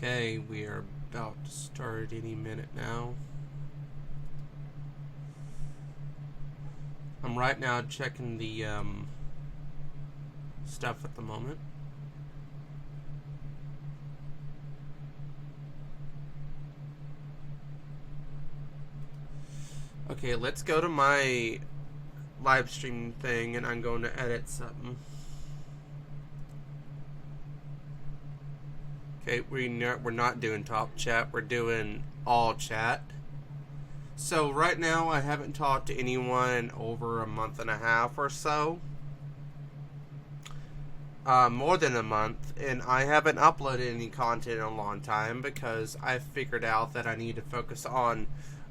Okay, we are about to start any minute now. I'm right now checking the stuff at the moment. Okay, let's go to my live stream thing and I'm going to edit something. Okay, we're not doing top chat, we're doing all chat. So right now I haven't talked to anyone in over a month and a half or so. More than a month, and I haven't uploaded any content in a long time because I figured out that I need to focus on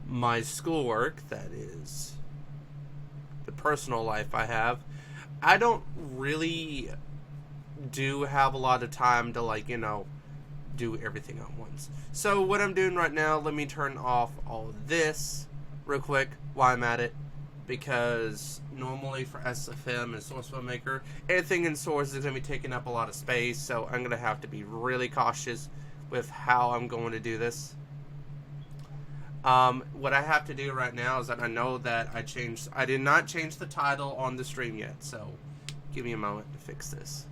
my schoolwork, that is the personal life I have. I don't really do have a lot of time to do everything at once. So what I'm doing right now, let me turn off all of this real quick while I'm at it, because normally for SFM and Source FileMaker, anything in Source is going to be taking up a lot of space, so I'm going to have to be really cautious with how I'm going to do this. What I have to do right now is that I know that I did not change the title on the stream yet, so give me a moment to fix this.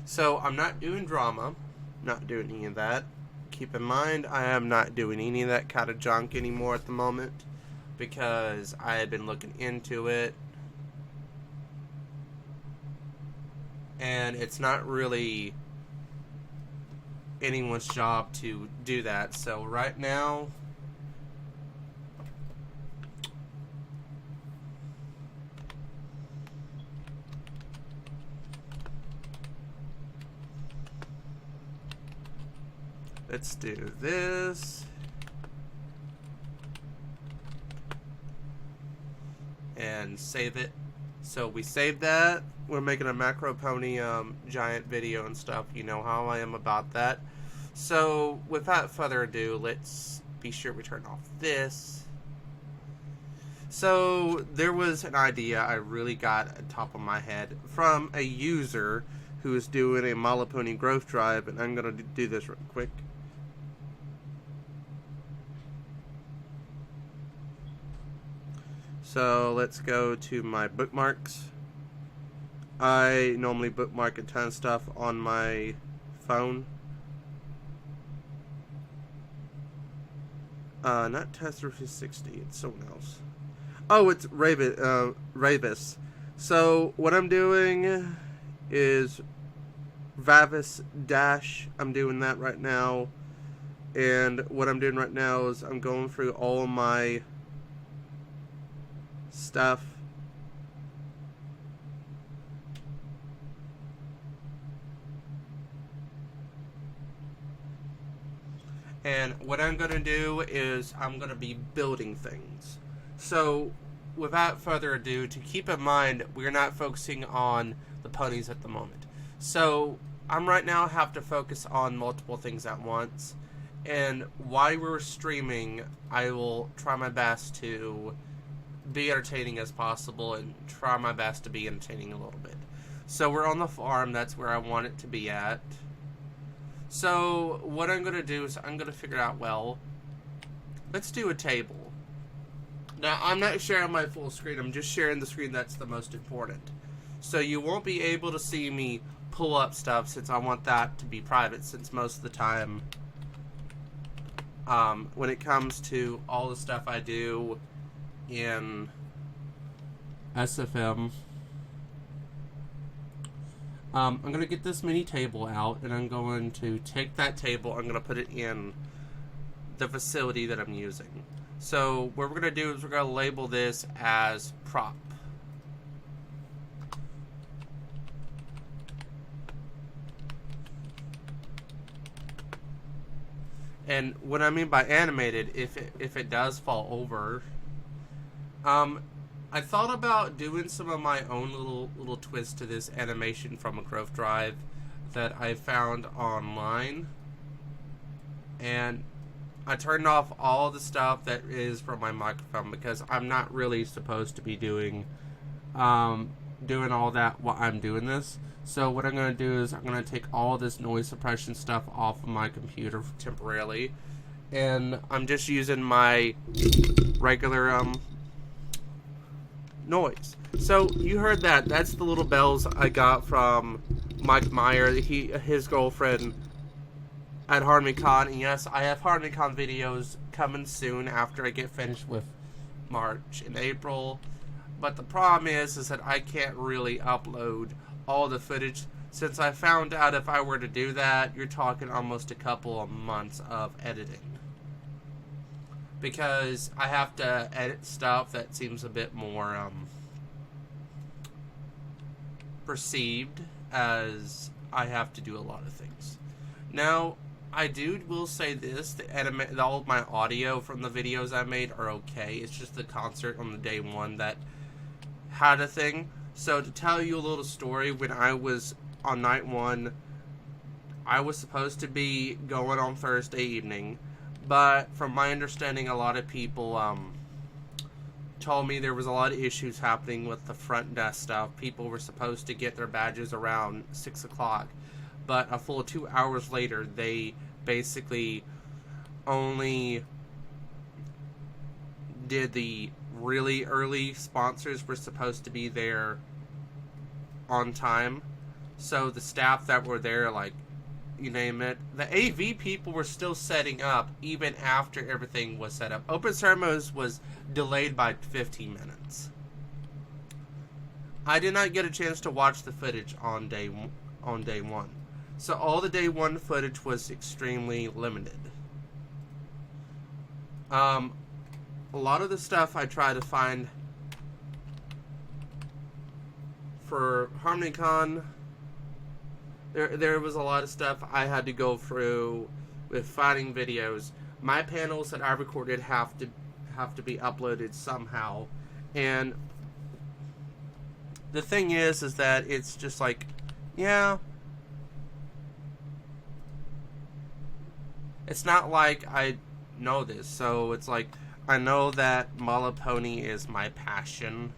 So I'm not doing drama, not doing any of that. Keep in mind, I am not doing any of that kind of junk anymore at the moment because I have been looking into it and it's not really anyone's job to do that. So right now, let's do this. And save it. So we saved that. We're making a macro pony giant video and stuff. You know how I am about that. So without further ado, let's be sure we turn off this. So there was an idea I really got at the top of my head from a user who is doing a My Little Pony growth drive, and I'm going to do this real quick. So let's go to my bookmarks. I normally bookmark a ton of stuff on my phone. Not Tester 360, it's someone else. Oh, it's Ravis. So what I'm doing is Vavis Dash. I'm doing that right now. And what I'm doing right now is I'm going through all of my stuff. And what I'm going to do is I'm going to be building things. So without further ado, to keep in mind, we're not focusing on the ponies at the moment. So I'm right now have to focus on multiple things at once. And while we're streaming, I will try my best to be entertaining as possible and try my best to be entertaining a little bit. So we're on the farm, that's where I want it to be at. So what I'm going to do is I'm going to figure out, well, let's do a table. Now I'm not sharing my full screen, I'm just sharing the screen that's the most important. So you won't be able to see me pull up stuff since I want that to be private, since most of the time when it comes to all the stuff I do in SFM, I'm going to get this mini table out and I'm going to take that table, I'm going to put it in the facility that I'm using. So what we're going to do is we're going to label this as prop. And what I mean by animated, if it does fall over, I thought about doing some of my own little twist to this animation from a growth drive that I found online, and I turned off all the stuff that is from my microphone because I'm not really supposed to be doing doing all that while I'm doing this. So what I'm going to do is I'm going to take all this noise suppression stuff off of my computer temporarily, and I'm just using my regular noise. So you heard that. That's the little bells I got from Mike Meyer, his girlfriend at HarmonyCon. And yes, I have HarmonyCon videos coming soon after I get finished with March and April. But the problem is that I can't really upload all the footage, since I found out if I were to do that, you're talking almost a couple of months of editing. Because I have to edit stuff that seems a bit more perceived, as I have to do a lot of things. Now, I will say this, all of my audio from the videos I made are okay. It's just the concert on the day one that had a thing. So to tell you a little story, when I was on night one, I was supposed to be going on Thursday evening, but from my understanding, a lot of people told me there was a lot of issues happening with the front desk stuff. People were supposed to get their badges around 6 o'clock, but a full 2 hours later, they basically only did the really early sponsors were supposed to be there on time. So the staff that were there, like, you name it, the AV people were still setting up even after everything was set up. Open ceremonies was delayed by 15 minutes. I did not get a chance to watch the footage on day one. So all the day one footage was extremely limited. A lot of the stuff I try to find for HarmonyCon, there was a lot of stuff I had to go through with finding videos. My panels that I recorded have to be uploaded somehow, and the thing is that it's just like, yeah, it's not like I know this, so it's like, I know that My Little Pony is my passion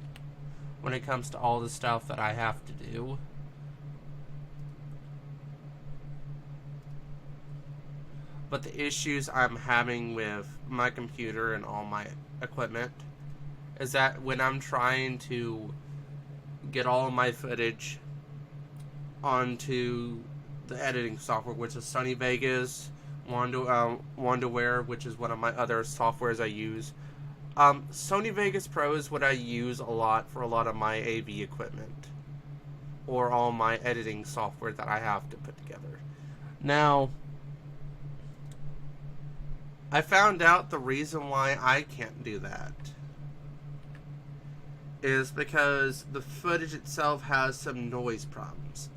when it comes to all the stuff that I have to do. But the issues I'm having with my computer and all my equipment is that when I'm trying to get all of my footage onto the editing software, which is Sony Vegas, Wonderware, which is one of my other softwares I use. Sony Vegas Pro is what I use a lot for a lot of my AV equipment, or all my editing software that I have to put together. Now, I found out the reason why I can't do that is because the footage itself has some noise problems.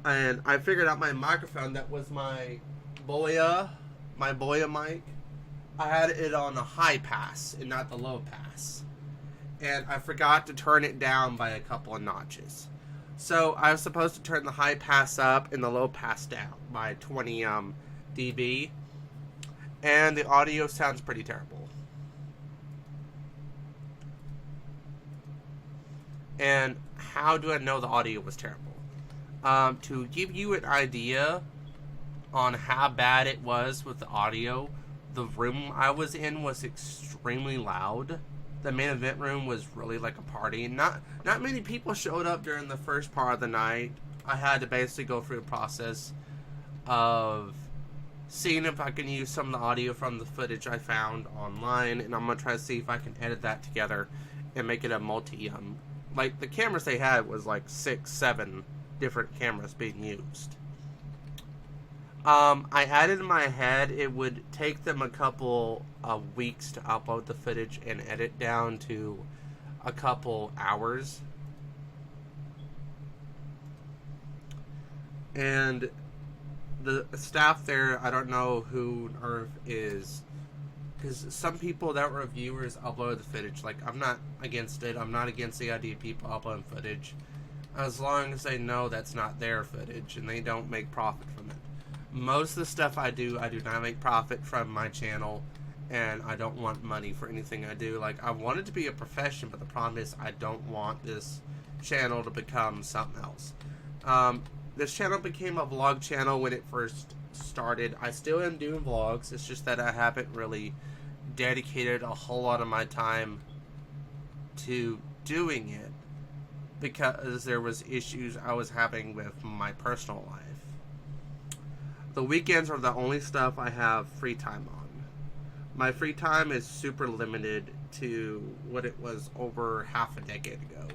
And I figured out my microphone, that was my Boya mic, I had it on a high pass and not the low pass. And I forgot to turn it down by a couple of notches. So I was supposed to turn the high pass up and the low pass down by 20 dB. And the audio sounds pretty terrible. And how do I know the audio was terrible? To give you an idea on how bad it was with the audio, the room I was in was extremely loud. The main event room was really like a party. Not many people showed up during the first part of the night. I had to basically go through the process of seeing if I can use some of the audio from the footage I found online, and I'm going to try to see if I can edit that together and make it a multi, like the cameras they had was like 6-7 different cameras being used. I added in my head it would take them a couple of weeks to upload the footage and edit down to a couple hours. And the staff there, I don't know who on earth is, because some people that were reviewers upload the footage. Like, I'm not against it. I'm not against the idea of people uploading footage, as long as they know that's not their footage and they don't make profit from it. Most of the stuff I do not make profit from my channel, and I don't want money for anything I do. Like, I want it to be a profession, but the problem is I don't want this channel to become something else. This channel became a vlog channel when it first started. I still am doing vlogs. It's just that I haven't really dedicated a whole lot of my time to doing it because there was issues I was having with my personal life. The weekends are the only stuff I have free time on. My free time is super limited to what it was over half a decade ago.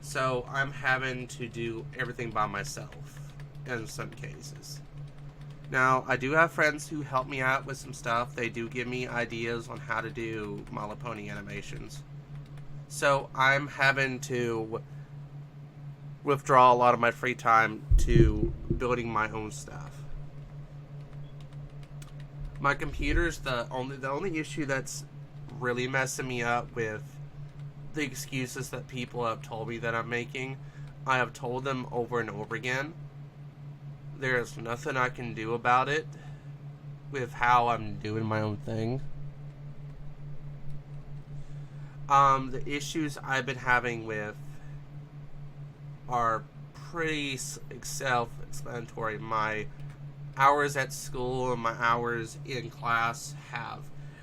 So I'm having to do everything by myself in some cases. Now, I do have friends who help me out with some stuff. They do give me ideas on how to do My Little Pony animations. So I'm having to withdraw a lot of my free time to building my own stuff. My computer's the only issue that's really messing me up with the excuses that people have told me that I'm making. I have told them over and over again. There's nothing I can do about it with how I'm doing my own thing. The issues I've been having with are pretty self-explanatory. My hours at school and my hours in class have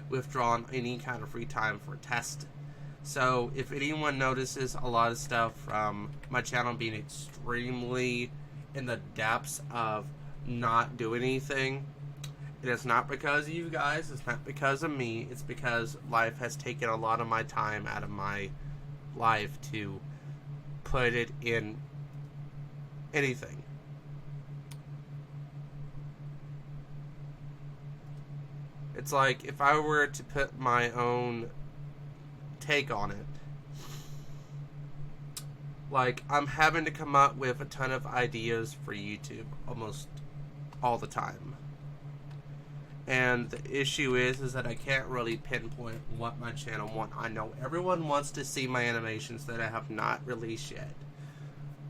withdrawn any kind of free time for test. So if anyone notices a lot of stuff from my channel being extremely in the depths of not doing anything, it is not because of you guys, it's not because of me, it's because life has taken a lot of my time out of my life to put it in anything. It's like if I were to put my own take on it, like, I'm having to come up with a ton of ideas for YouTube almost all the time. And the issue is that I can't really pinpoint what my channel wants. I know everyone wants to see my animations that I have not released yet.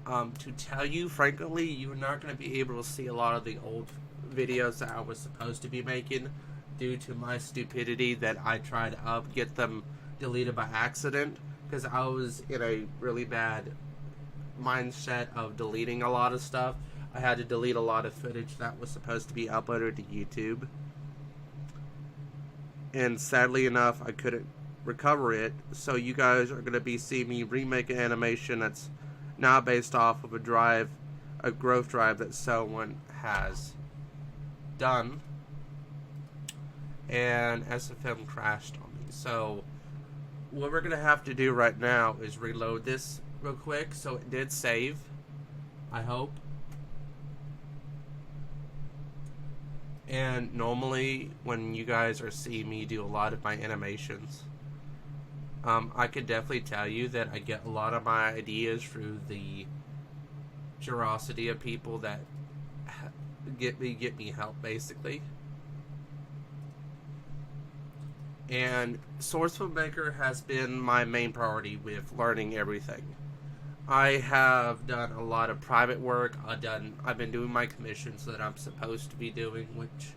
To tell you, frankly, you're not going to be able to see a lot of the old videos that I was supposed to be making due to my stupidity that I tried to get them deleted by accident because I was in a really bad mindset of deleting a lot of stuff. I had to delete a lot of footage that was supposed to be uploaded to YouTube. And sadly enough, I couldn't recover it. So you guys are going to be seeing me remake an animation that's now based off of a growth drive that someone has done. And SFM crashed on me. So what we're going to have to do right now is reload this real quick. So it did save, I hope. And normally when you guys are seeing me do a lot of my animations, I could definitely tell you that I get a lot of my ideas through the generosity of people that get me help, basically. And Source Filmmaker has been my main priority with learning everything. I have done a lot of private work. I've been doing my commissions that I'm supposed to be doing, which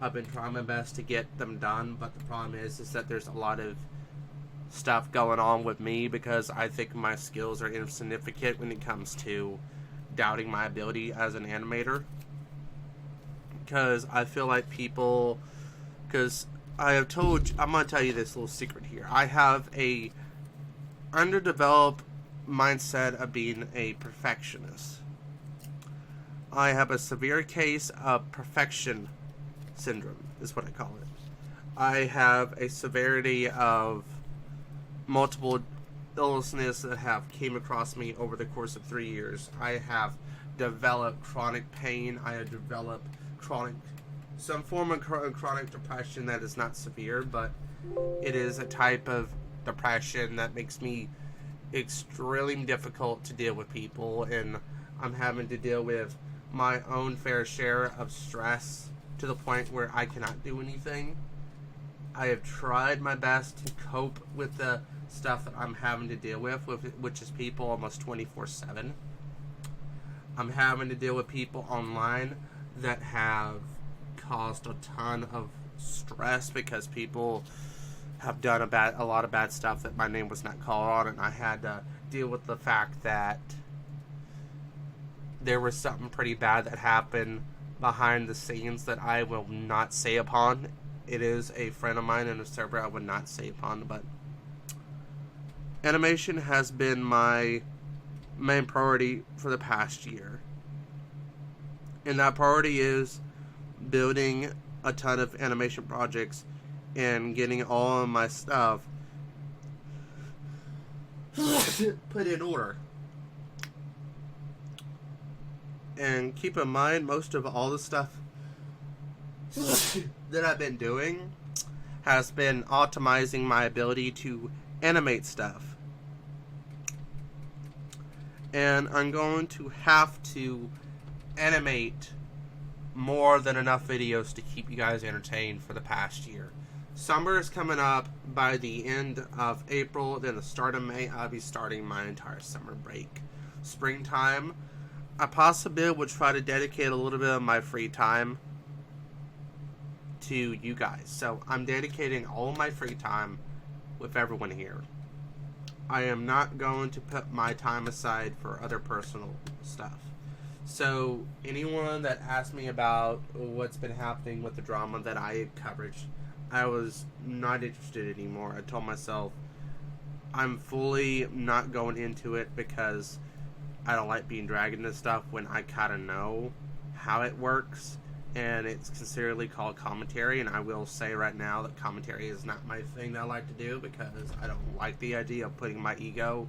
I've been trying my best to get them done. But the problem is that there's a lot of stuff going on with me because I think my skills are insignificant when it comes to doubting my ability as an animator. Because I feel like because I'm going to tell you this little secret here. I have a underdeveloped mindset of being a perfectionist. I have a severe case of perfection syndrome, is what I call it. I have a severity of multiple illnesses that have came across me over the course of 3 years. I have developed chronic pain. I have developed some form of chronic depression that is not severe, but it is a type of depression that makes me extremely difficult to deal with people, and I'm having to deal with my own fair share of stress to the point where I cannot do anything. I have tried my best to cope with the stuff that I'm having to deal with which is people almost 24/7. I'm having to deal with people online that have caused a ton of stressed because people have done a lot of bad stuff that my name was not called on, and I had to deal with the fact that there was something pretty bad that happened behind the scenes that I will not say upon. It is a friend of mine in a server I would not say upon, but animation has been my main priority for the past year. And that priority is building a ton of animation projects and getting all of my stuff put in order. And keep in mind, most of all the stuff that I've been doing has been optimizing my ability to animate stuff. And I'm going to have to animate more than enough videos to keep you guys entertained for the past year. Summer is coming up. By the end of April, then the start of May, I'll be starting my entire summer break. Springtime, I possibly would try to dedicate a little bit of my free time to you guys. So I'm dedicating all of my free time with everyone here. I am not going to put my time aside for other personal stuff. So anyone that asked me about what's been happening with the drama that I covered, I was not interested anymore. I told myself I'm fully not going into it because I don't like being dragged into stuff when I kind of know how it works, and it's consideredly called commentary. And I will say right now that commentary is not my thing that I like to do, because I don't like the idea of putting my ego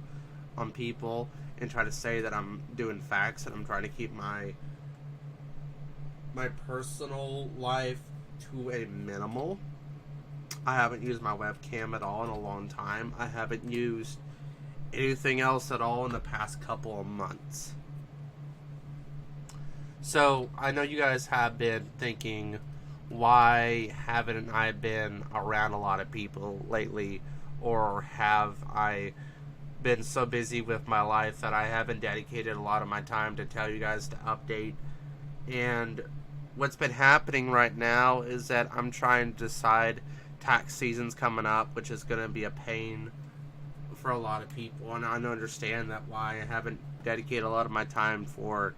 on people and try to say that I'm doing facts, and I'm trying to keep my personal life to a minimal. I haven't used my webcam at all in a long time. I haven't used anything else at all in the past couple of months. So I know you guys have been thinking, why haven't I been around a lot of people lately, or have I been so busy with my life that I haven't dedicated a lot of my time to tell you guys to update? And what's been happening right now is that I'm trying to decide. Tax season's coming up, which is going to be a pain for a lot of people, and I understand that why I haven't dedicated a lot of my time for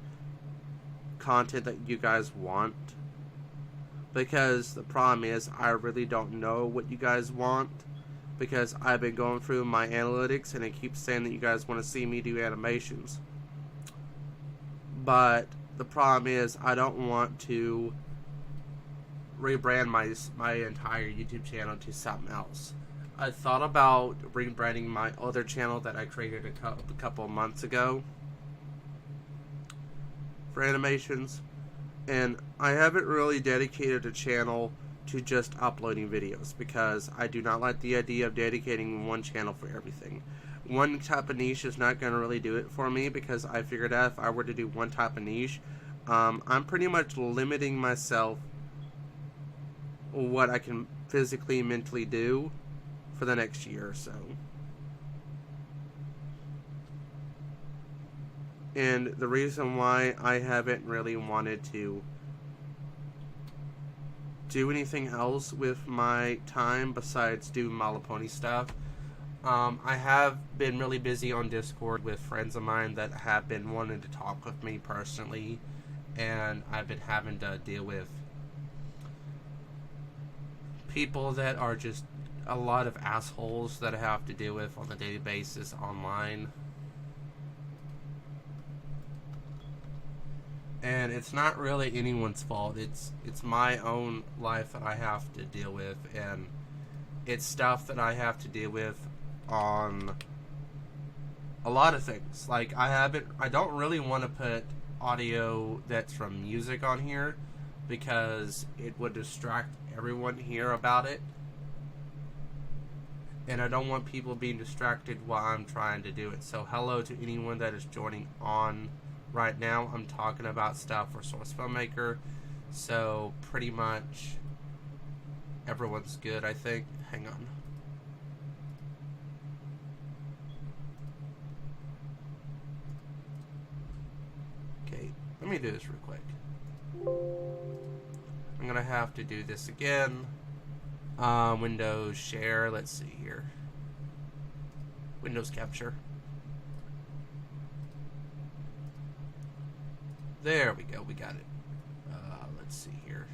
content that you guys want, because the problem is I really don't know what you guys want, because I've been going through my analytics and it keeps saying that you guys want to see me do animations, but the problem is I don't want to rebrand my entire YouTube channel to something else. I thought about rebranding my other channel that I created a couple of months ago for animations, and I haven't really dedicated a channel to just uploading videos, because I do not like the idea of dedicating one channel for everything. One type of niche is not going to really do it for me, because I figured out if I were to do one type of niche, I'm pretty much limiting myself what I can physically and mentally do for the next year or so. And the reason why I haven't really wanted to do anything else with my time besides do My Little Pony stuff, I have been really busy on Discord with friends of mine that have been wanting to talk with me personally, and I've been having to deal with people that are just a lot of assholes that I have to deal with on a daily basis online. And it's not really anyone's fault. It's my own life that I have to deal with, and it's stuff that I have to deal with on a lot of things. Like I don't really want to put audio that's from music on here, because it would distract everyone here about it, and I don't want people being distracted while I'm trying to do it. So hello to anyone that is joining on right now. I'm talking about stuff for Source Filmmaker, so pretty much everyone's good, I think. Hang on. Okay, let me do this real quick. I'm gonna have to do this again. Windows share. Let's see here. Windows capture. There we go. We got it. Let's see here.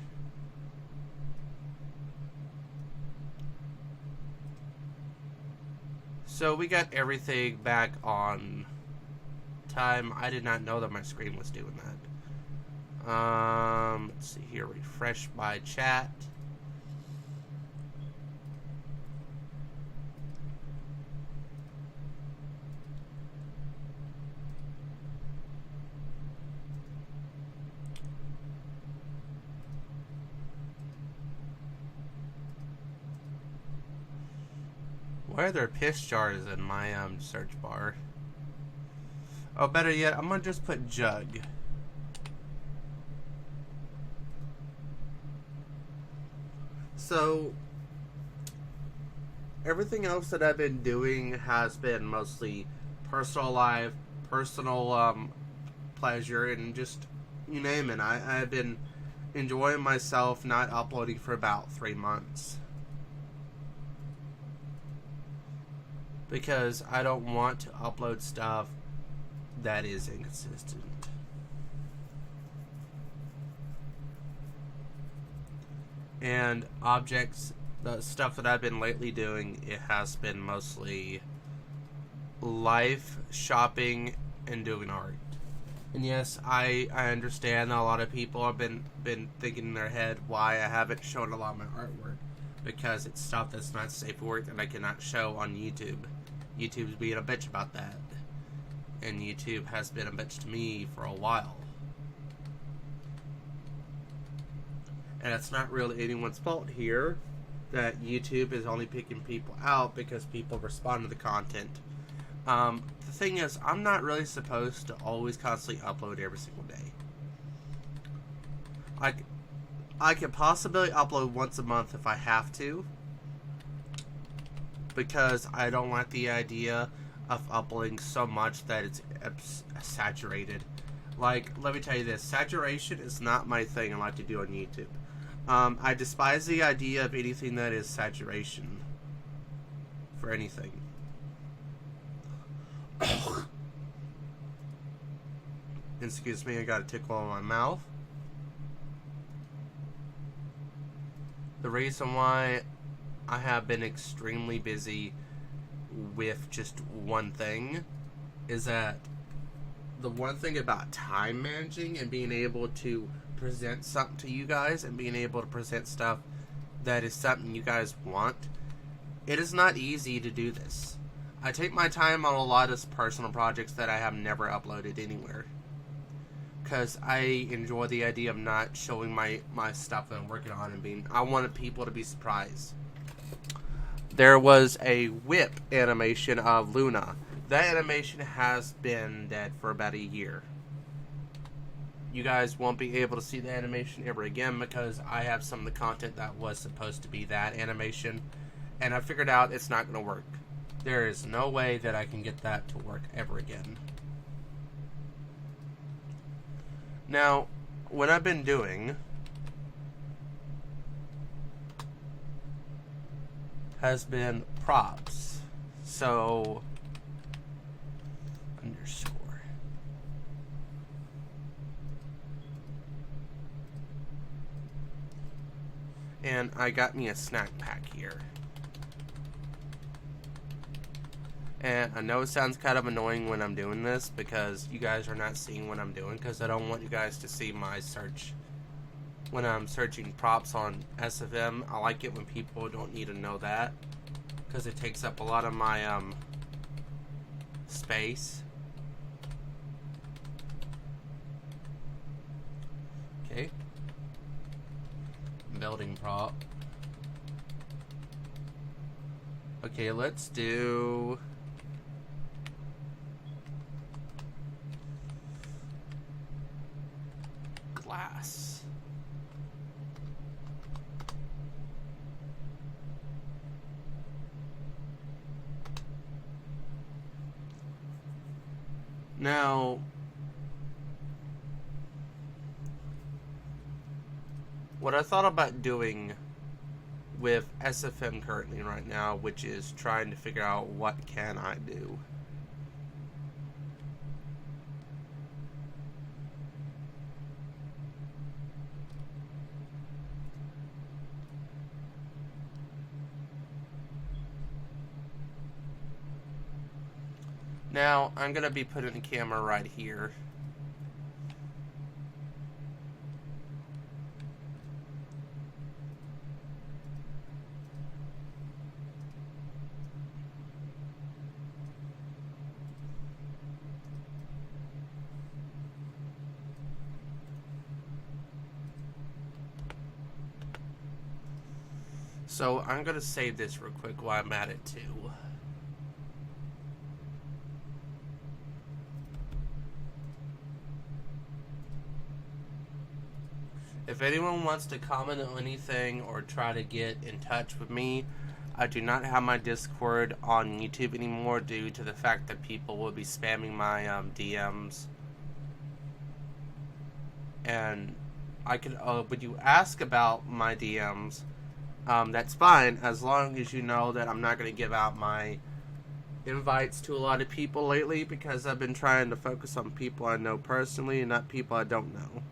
So we got everything back on time. I did not know that my screen was doing that. Let's see here. Refresh my chat. Why are there piss jars in my search bar? Oh, better yet, I'm gonna just put jug. So, everything else that I've been doing has been mostly personal life, personal pleasure, and just, you name it. I've been enjoying myself not uploading for about 3 months. Because I don't want to upload stuff that is inconsistent. And objects, the stuff that I've been lately doing, it has been mostly life, shopping, and doing art. And yes, I understand that a lot of people have been thinking in their head why I haven't shown a lot of my artwork. Because it's stuff that's not safe for work that I cannot show on YouTube. YouTube's being a bitch about that. And YouTube has been a bitch to me for a while. And it's not really anyone's fault here that YouTube is only picking people out because people respond to the content. The thing is, I'm not really supposed to always constantly upload every single day. I could possibly upload once a month if I have to, because I don't like the idea of uploading so much that it's saturated. Like, let me tell you this, saturation is not my thing I like to do on YouTube. I despise the idea of anything that is saturation for anything. Excuse me, I got a tickle in my mouth. The reason why I have been extremely busy with just one thing is that the one thing about time managing and being able to present something to you guys and being able to present stuff that is something you guys want, it is not easy to do this. I take my time on a lot of personal projects that I have never uploaded anywhere. Because I enjoy the idea of not showing my stuff that I'm working on and I wanted people to be surprised. There was a whip animation of Luna. That animation has been dead for about a year. You guys won't be able to see the animation ever again because I have some of the content that was supposed to be that animation, and I figured out it's not going to work. There is no way that I can get that to work ever again. Now, what I've been doing has been props. So, underscore. And I got me a snack pack here. And I know it sounds kind of annoying when I'm doing this because you guys are not seeing what I'm doing because I don't want you guys to see my search when I'm searching props on SFM. I like it when people don't need to know that because it takes up a lot of my space. Okay. Building prop. Okay, let's do glass. Now, what I thought about doing with SFM currently right now, which is trying to figure out what can I do. Now, I'm going to be putting the camera right here. So, I'm going to save this real quick while I'm at it too. If anyone wants to comment on anything or try to get in touch with me, I do not have my Discord on YouTube anymore due to the fact that people will be spamming my DMs. And I could, when you ask about my DMs, that's fine as long as you know that I'm not going to give out my invites to a lot of people lately, because I've been trying to focus on people I know personally and not people I don't know.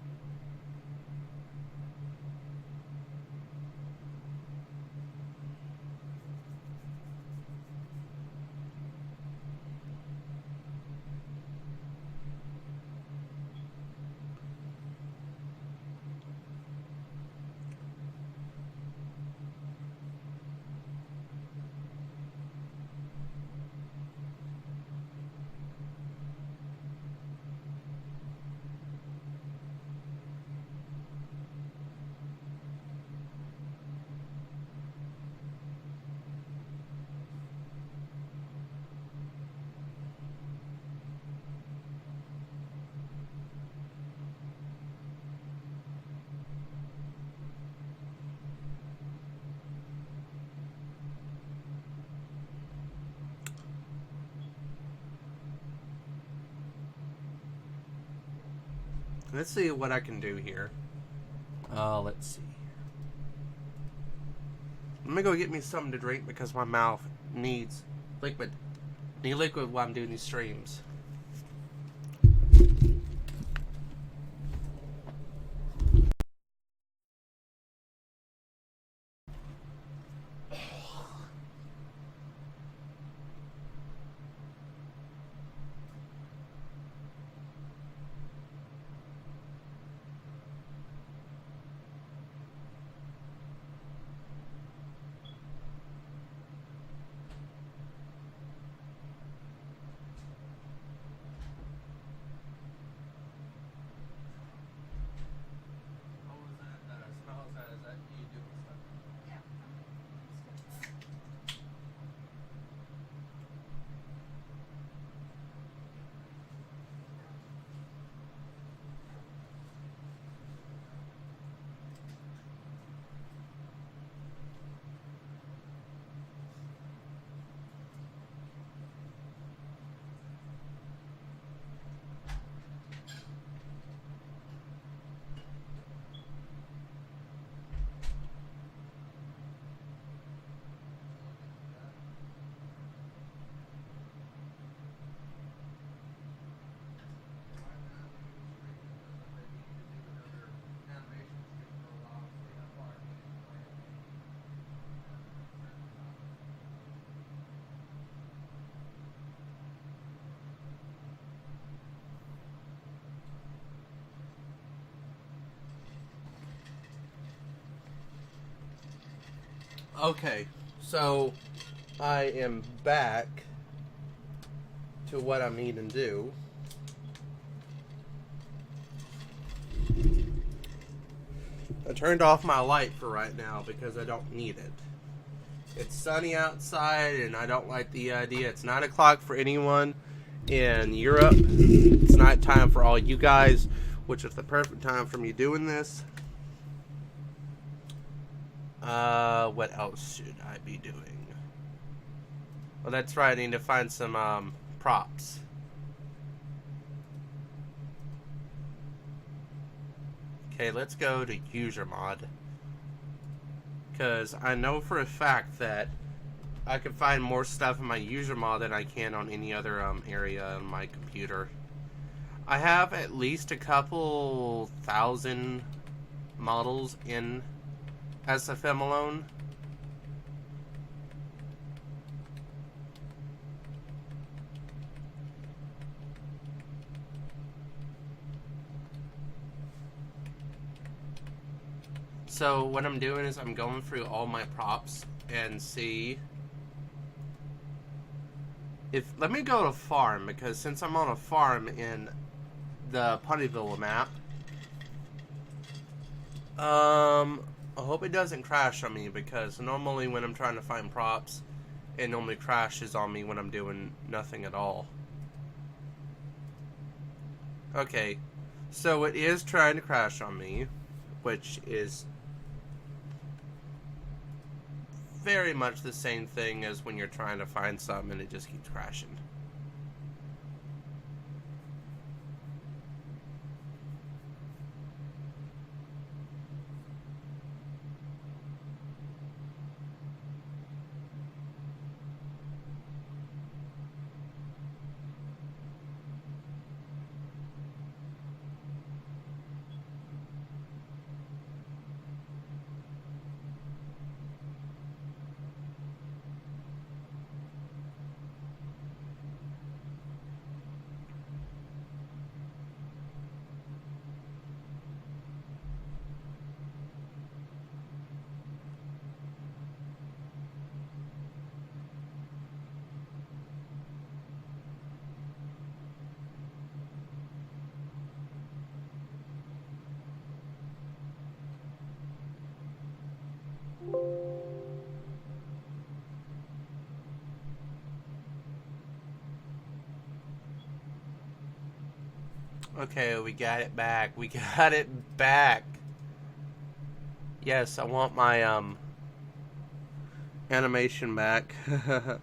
Let's see what I can do here. Let's see. I'm gonna go get me something to drink because my mouth needs liquid. Need liquid while I'm doing these streams. Okay, so I am back to what I'm needing to do. I turned off my light for right now because I don't need it. It's sunny outside and I don't like the idea. It's 9 o'clock for anyone in Europe. It's night time for all you guys, which is the perfect time for me doing this. What else should I be doing? Well, that's right. I need to find some props. Okay, let's go to user mod. because I know for a fact that I can find more stuff in my user mod than I can on any other area on my computer. I have at least a couple thousand models in SFM alone. So what I'm doing is I'm going through all my props and see if, let me go to farm, because since I'm on a farm in the Ponyville map, I hope it doesn't crash on me, because normally when I'm trying to find props, it normally crashes on me when I'm doing nothing at all. Okay, so it is trying to crash on me, which is very much the same thing as when you're trying to find something and it just keeps crashing. Okay, we got it back. We got it back. Yes, I want my animation back. And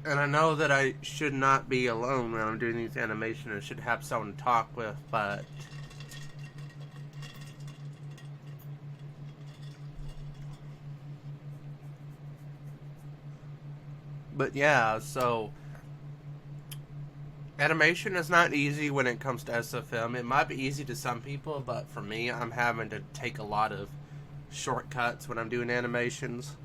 I know that I should not be alone when I'm doing these animations. I should have someone to talk with, but yeah, so animation is not easy when it comes to SFM. It might be easy to some people, but for me, I'm having to take a lot of shortcuts when I'm doing animations.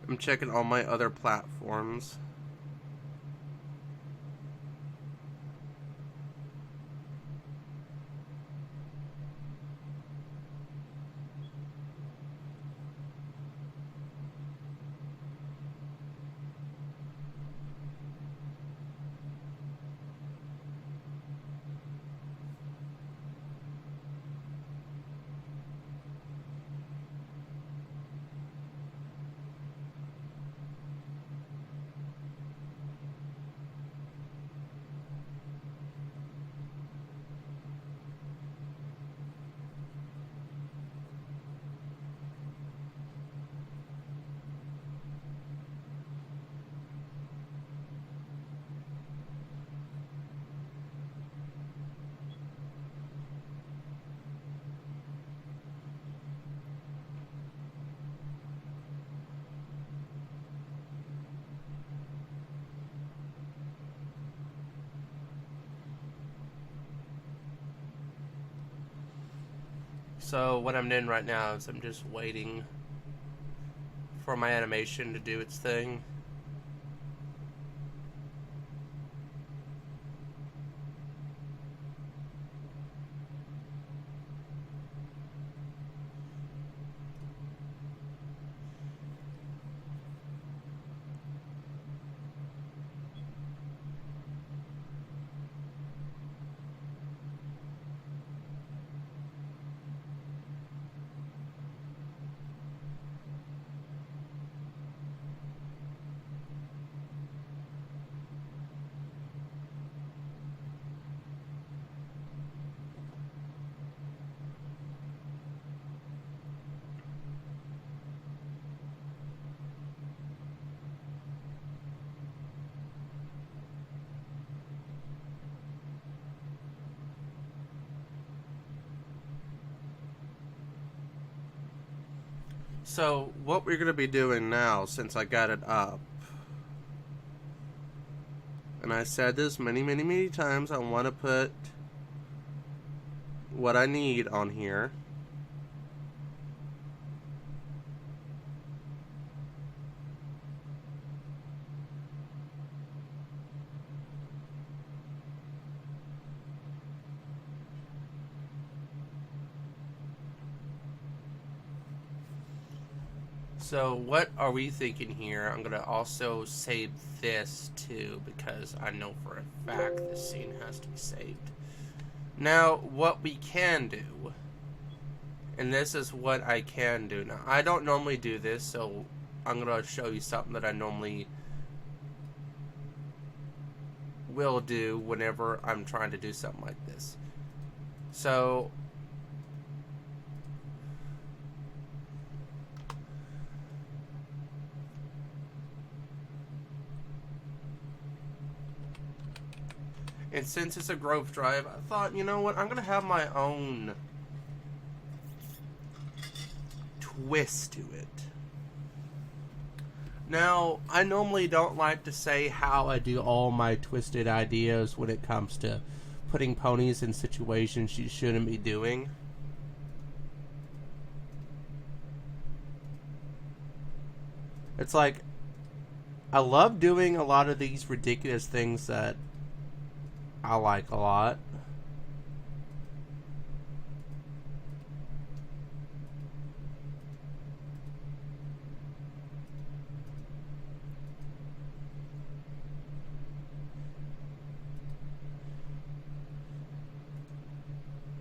I'm checking all my other platforms. So what I'm doing right now is I'm just waiting for my animation to do its thing. So what we're going to be doing now, since I got it up, and I said this many times, I want to put what I need on here. So what are we thinking here? I'm going to also save this too, because I know for a fact this scene has to be saved. Now, what we can do, and this is what I can do. Now, I don't normally do this, so I'm going to show you something that I normally will do whenever I'm trying to do something like this. So and since it's a growth drive, I thought, you know what, I'm going to have my own twist to it. Now, I normally don't like to say how I do all my twisted ideas when it comes to putting ponies in situations you shouldn't be doing. It's like, I love doing a lot of these ridiculous things that I like a lot.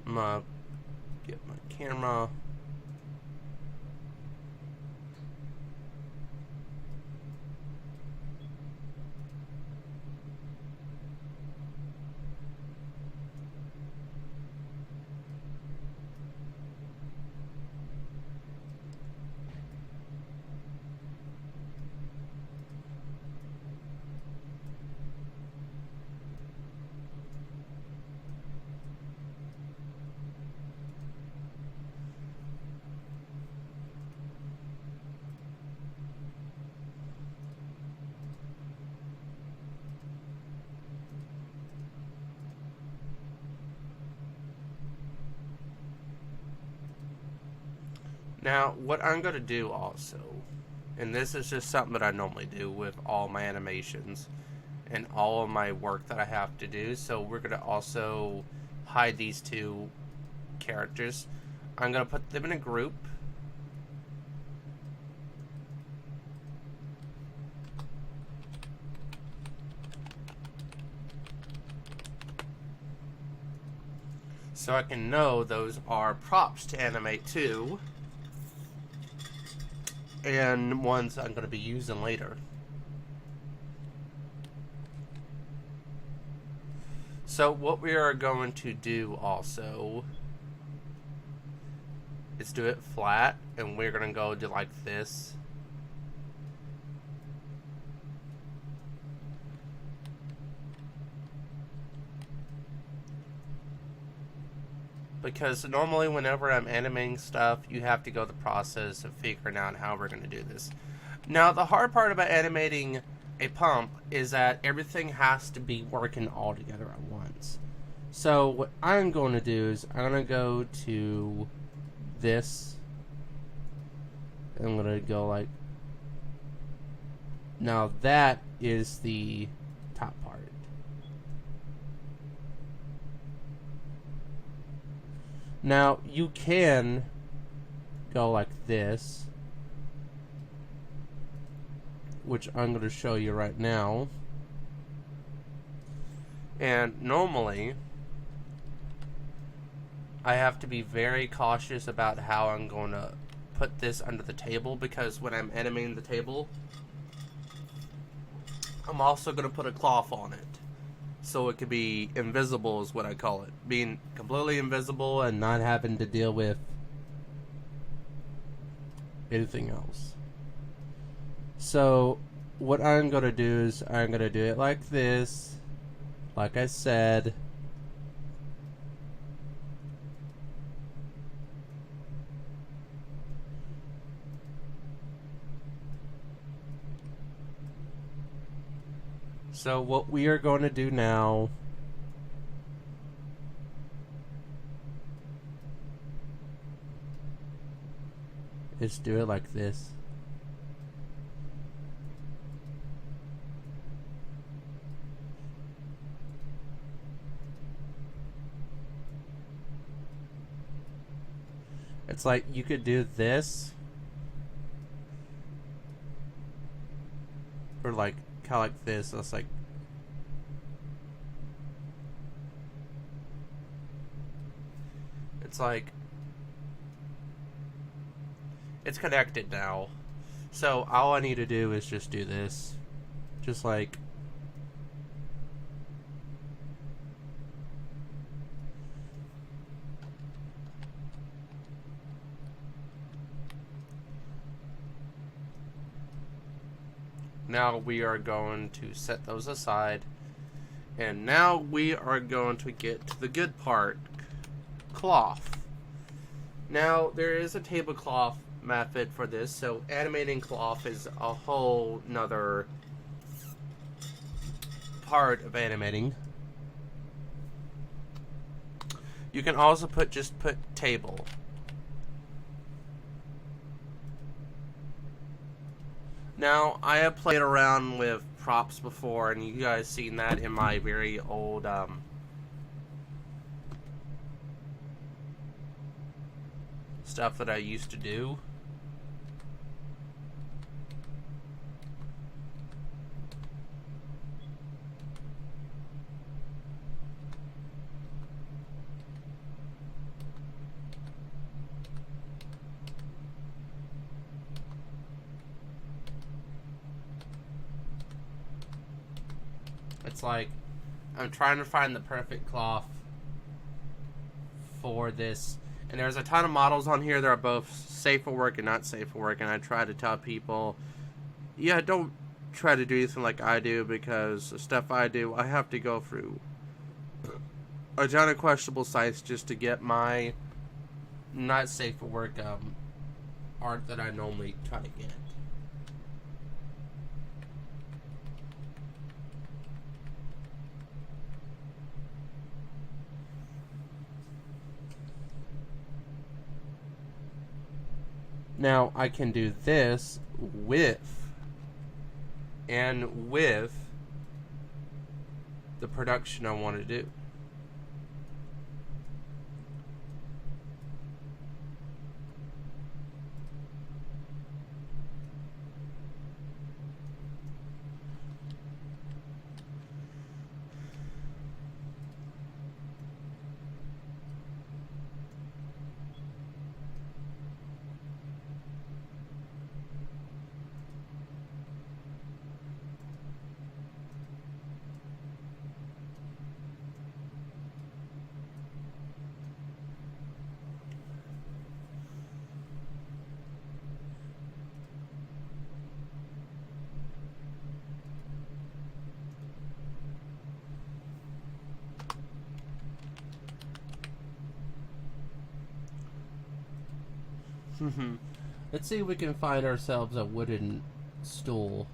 I'm gonna get my camera. Now, what I'm going to do also, and this is just something that I normally do with all my animations and all of my work that I have to do, so we're going to also hide these two characters. I'm going to put them in a group. So I can know those are props to animate to, and ones I'm going to be using later. So what we are going to do also is do it flat, and we're going to go do like this. Because normally whenever I'm animating stuff, you have to go the process of figuring out how we're going to do this. Now, the hard part about animating a pump is that everything has to be working all together at once. So what I'm going to do is I'm going to go to this. I'm going to go like... Now that is the top part. Now, you can go like this, which I'm going to show you right now. And normally, I have to be very cautious about how I'm going to put this under the table, because when I'm animating the table, I'm also going to put a cloth on it. So it could be invisible is what I call it. Being completely invisible and not having to deal with anything else. So what I'm going to do is I'm going to do it like this. Like I said. So what we are going to do now is do it like this. It's like you could do this, or like kind of like this. It's like it's connected now. So all I need to do is just do this, just like. Now we are going to set those aside. And now we are going to get to the good part. Cloth. Now there is a tablecloth method for this. So animating cloth is a whole nother part of animating. You can also put table. Now, I have played around with props before, and you guys seen that in my very old, stuff that I used to do. It's like I'm trying to find the perfect cloth for this, and there's a ton of models on here that are both safe for work and not safe for work, and I try to tell people, yeah, don't try to do anything like I do, because the stuff I do, I have to go through a ton of questionable sites just to get my not safe for work art that I normally try to get. Now, I can do this with the production I want to do. Let's see if we can find ourselves a wooden stool.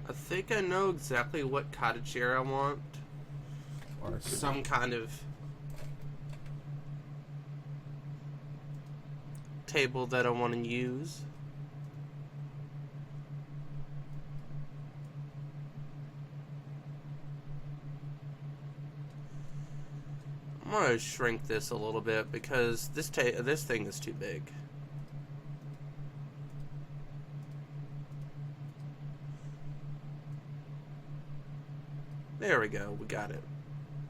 I think I know exactly what cottage chair I want, or some kind of table that I want to use. I'm gonna shrink this a little bit because this thing is too big. There we go. We got it.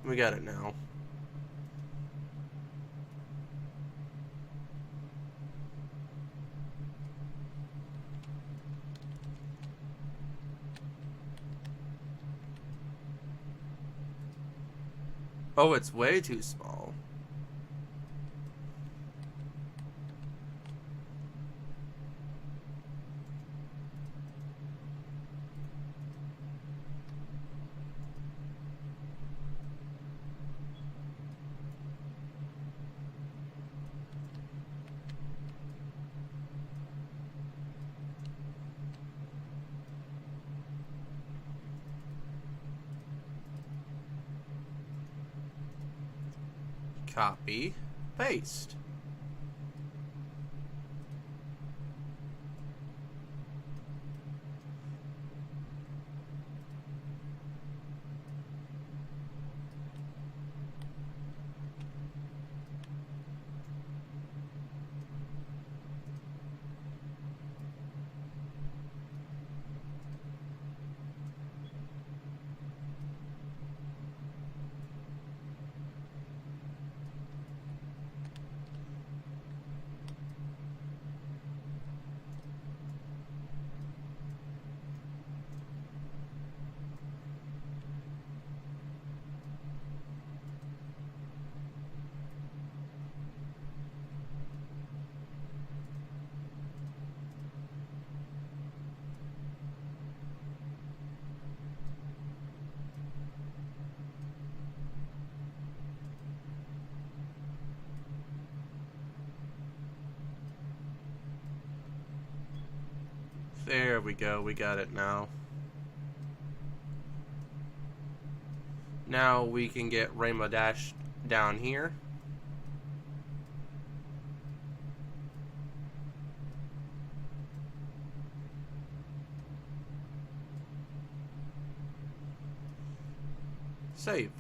We got it now. Oh, it's way too small. Copy, paste. There we go, we got it now. Now we can get Rainbow Dash down here. Save.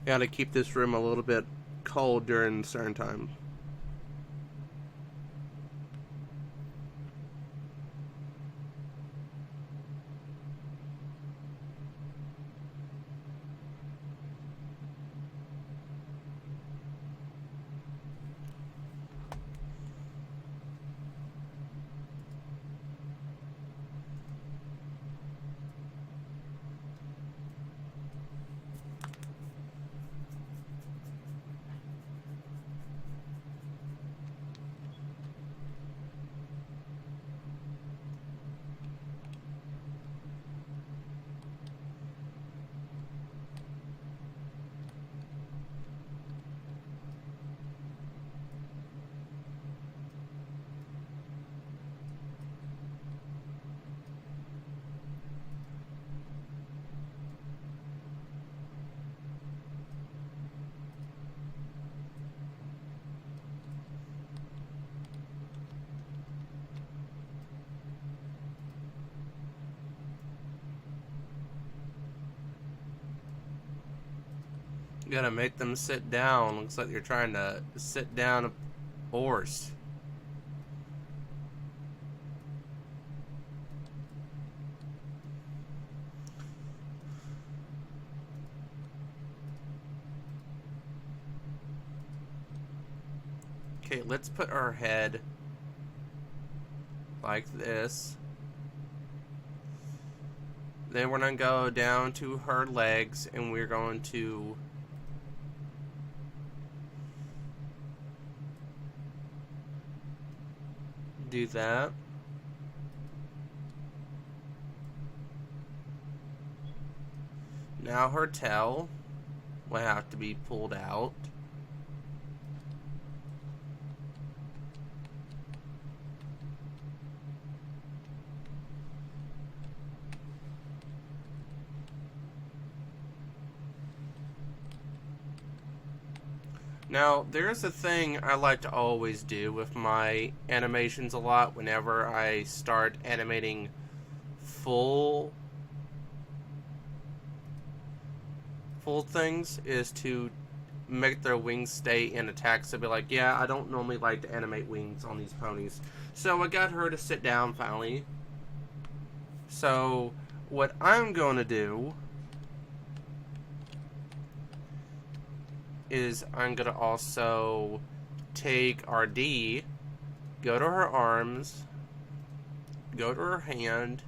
Gotta keep this room a little bit cold during certain time. You gotta make them sit down. Looks like you're trying to sit down a horse. Okay, let's put her head like this. Then we're gonna go down to her legs and we're going to do that. Now her tail will have to be pulled out. Now, there's a thing I like to always do with my animations a lot whenever I start animating full things is to make their wings stay in attack. So be like, yeah, I don't normally like to animate wings on these ponies. So I got her to sit down finally. So what I'm going to do is I'm going to also take our D, go to her arms, go to her hand,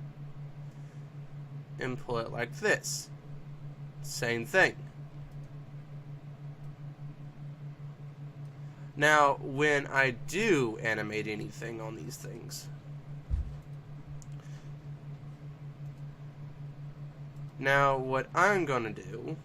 and pull it like this. Same thing. Now, when I do animate anything on these things, now what I'm going to do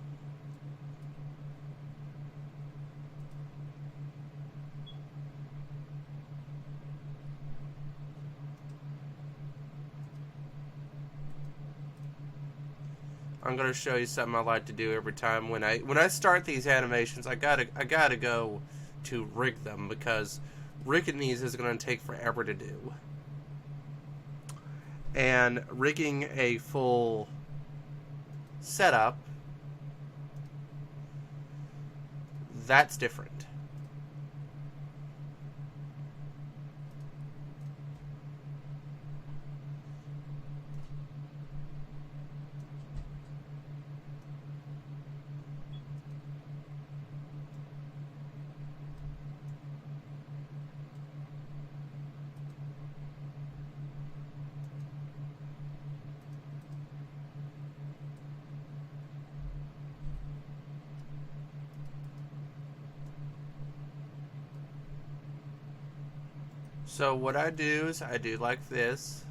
I'm gonna show you something I like to do every time when I start these animations. I gotta go to rig them, because rigging these is gonna take forever to do. And rigging a full setup, that's different. So what I do is I do like this.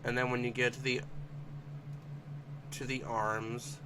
And then when you get to the arms,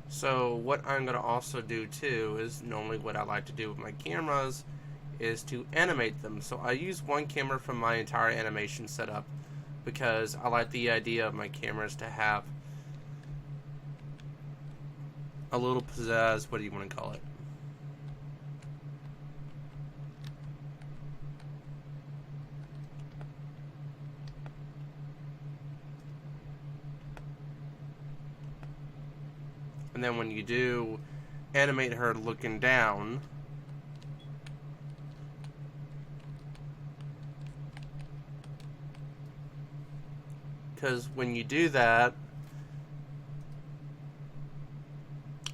so what I'm going to also do too is normally what I like to do with my cameras is to animate them. So I use one camera from my entire animation setup because I like the idea of my cameras to have a little pizzazz, what do you want to call it? And then when you do animate her looking down, because when you do that,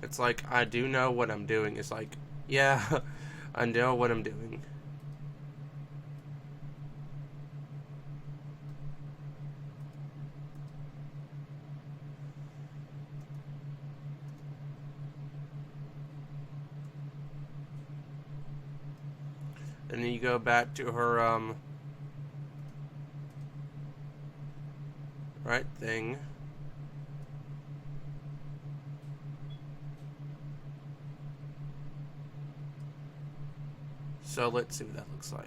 it's like, I do know what I'm doing. It's like, yeah, I know what I'm doing. And then you go back to her, right thing. So let's see what that looks like.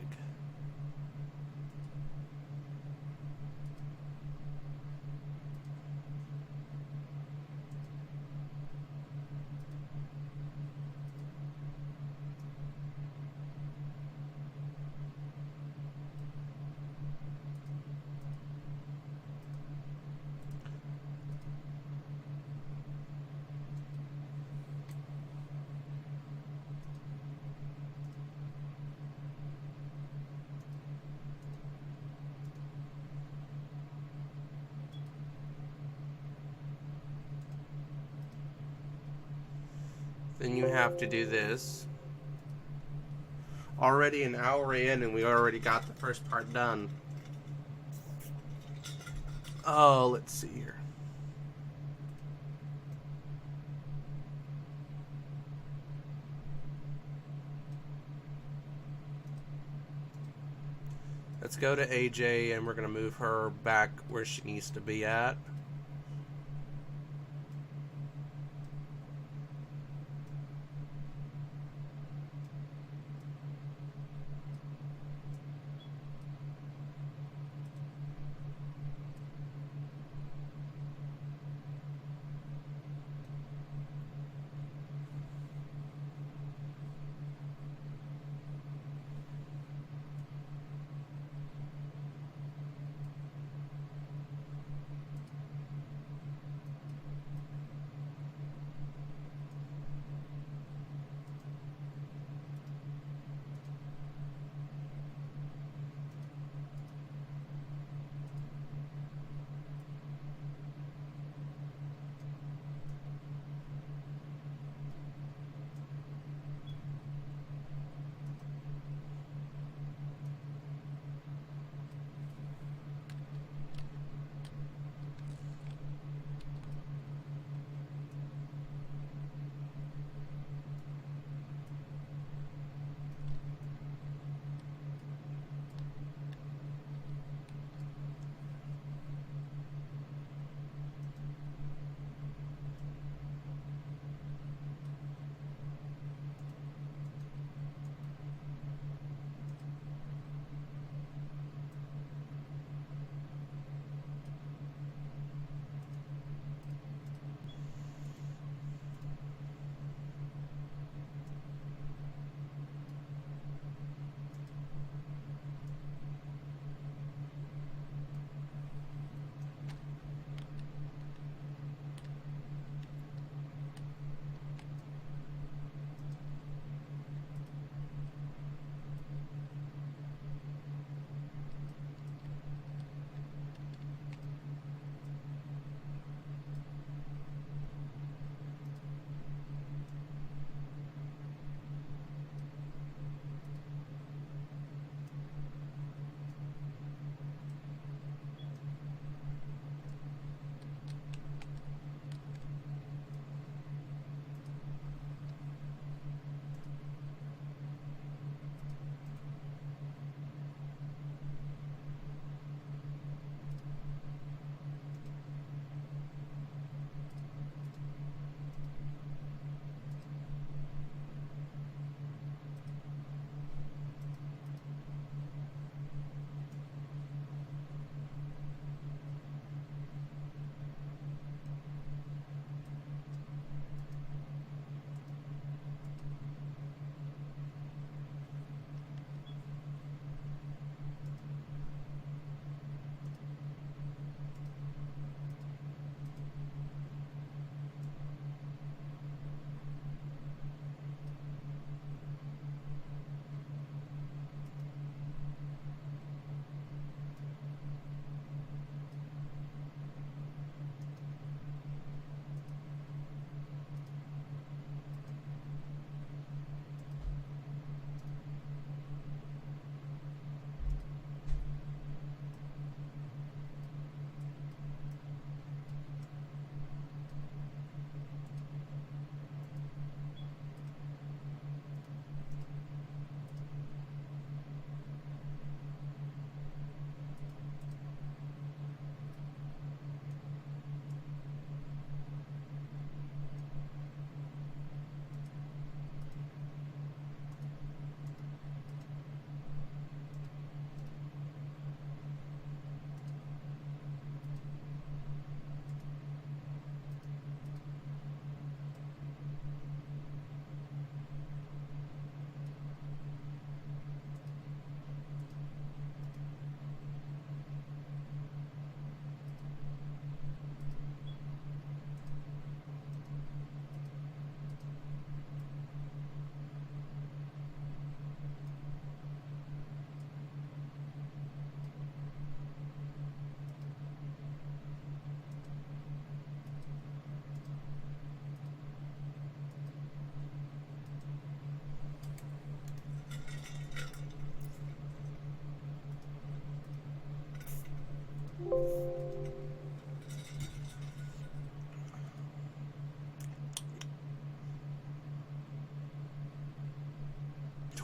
then you have to do this. Already an hour in, and we already got the first part done. Oh, let's see here. Let's go to AJ, and we're going to move her back where she needs to be at.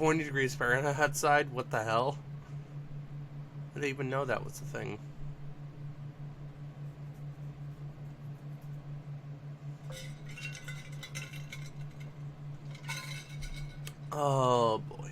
20 degrees Fahrenheit outside? What the hell? I didn't even know that was a thing. Oh boy.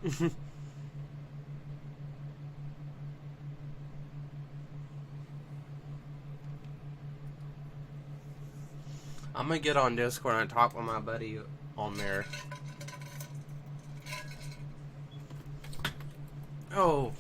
I'm gonna get on Discord and talk with my buddy on there. Oh.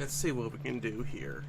Let's see what we can do here.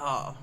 Oh.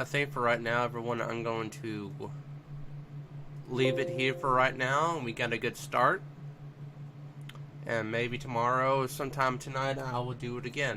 I think for right now, everyone, I'm going to leave it here for right now. We got a good start. And maybe tomorrow, sometime tonight, I will do it again.